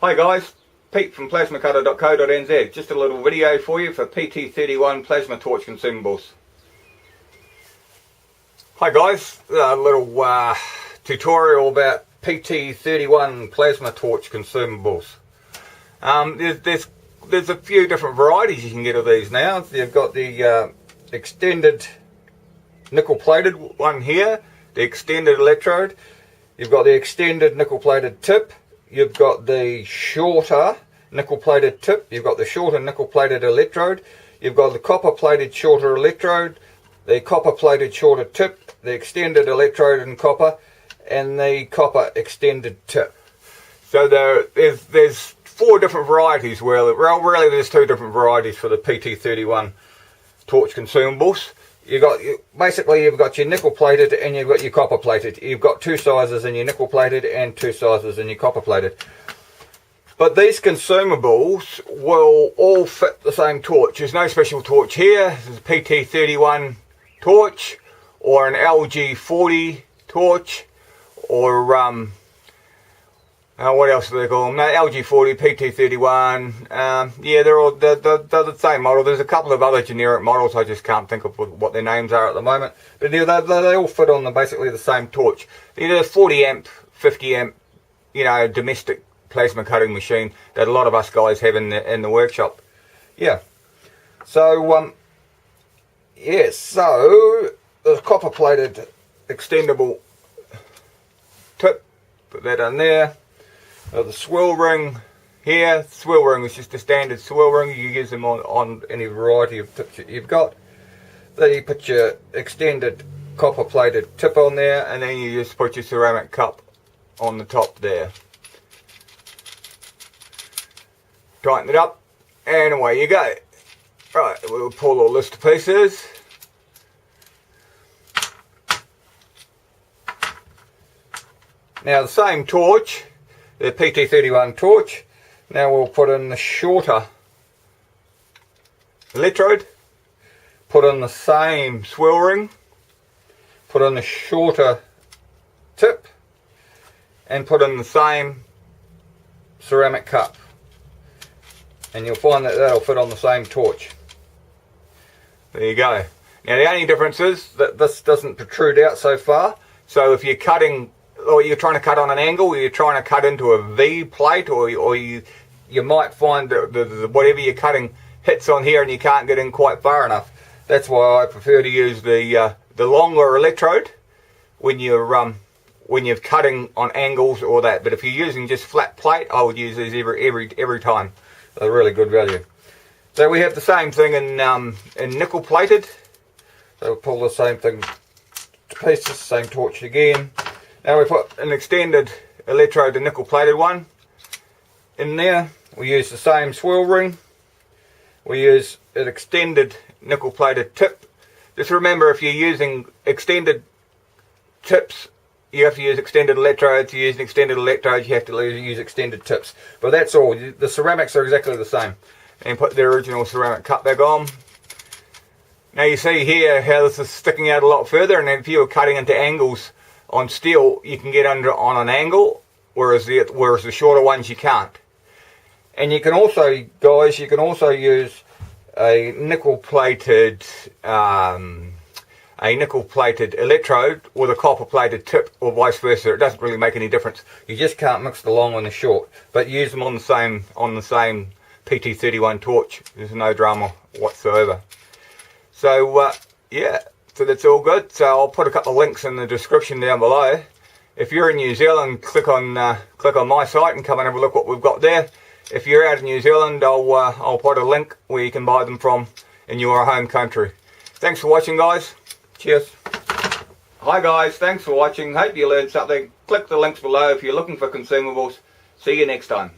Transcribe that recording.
Hi guys, Pete from plasmacutter.co.nz. Just a little video for you for pt31 plasma torch consumables. Hi guys, a little tutorial about pt31 plasma torch consumables. There's a few different varieties you can get of these now. You've got the extended nickel plated one here, the extended electrode. You've got the extended nickel plated tip. You've got the shorter nickel plated tip. You've got the shorter nickel plated electrode. You've got the copper plated shorter electrode, the copper plated shorter tip, the extended electrode in copper, and the copper extended tip. So there's four different varieties. Well, really there's two different varieties for the pt31 torch consumables. Basically you've got your nickel plated and you've got your copper plated. You've got two sizes in your nickel plated and two sizes in your copper plated. But these consumables will all fit the same torch. There's no special torch here. This is a pt31 torch or an LG40 torch or what else do they call them? No, LG40, pt31. Yeah, they're the same model. There's a couple of other generic models. I just can't think of what their names are at the moment. But they all fit on basically the same torch. They're a 40 amp, 50 amp, domestic plasma cutting machine that a lot of us guys have in the workshop. Yeah. So so the copper plated extendable tip. Put that on there. The swirl ring here, swirl ring is just a standard swirl ring. You use them on any variety of tips that you've got. Then you put your extended copper plated tip on there, and then you just put your ceramic cup on the top there. Tighten it up, and away you go. Right, we'll pull all this to pieces. Now the same torch, the pt31 torch. Now we'll put in the shorter electrode, put in the same swirl ring, put in the shorter tip, and put in the same ceramic cup. And you'll find that that'll fit on the same torch. There you go. Now the only difference is that this doesn't protrude out so far. So if you're cutting, or you're trying to cut on an angle, or you're trying to cut into a V plate, or you might find that whatever you're cutting hits on here and you can't get in quite far enough. That's why I prefer to use the longer electrode when you're cutting on angles or that. But if you're using just flat plate, I would use these every time. They're really good value. So we have the same thing in nickel plated. So we'll pull the same thing to pieces, same torch again. Now we put an extended electrode, the nickel plated one, in there. We use the same swirl ring. We use an extended nickel plated tip. Just remember, if you're using extended tips, you have to use extended electrodes. If you're using extended electrodes, you have to use extended tips. But that's all. The ceramics are exactly the same. And put the original ceramic cup back on. Now you see here how this is sticking out a lot further, and if you were cutting into angles on steel, you can get under on an angle, whereas the shorter ones you can't. And you can also, guys, use a nickel plated electrode with a copper plated tip, or vice versa. It doesn't really make any difference. You just can't mix the long and the short, but use them on the same pt31 torch. There's no drama whatsoever. So yeah. So that's all good. So I'll put a couple of links in the description down below. If you're in New Zealand, click on my site and come and have a look what we've got there. If you're out of New Zealand, I'll put a link where you can buy them from in your home country. Thanks for watching, guys. Cheers. Hi guys, thanks for watching. Hope you learned something. Click the links below if you're looking for consumables. See you next time.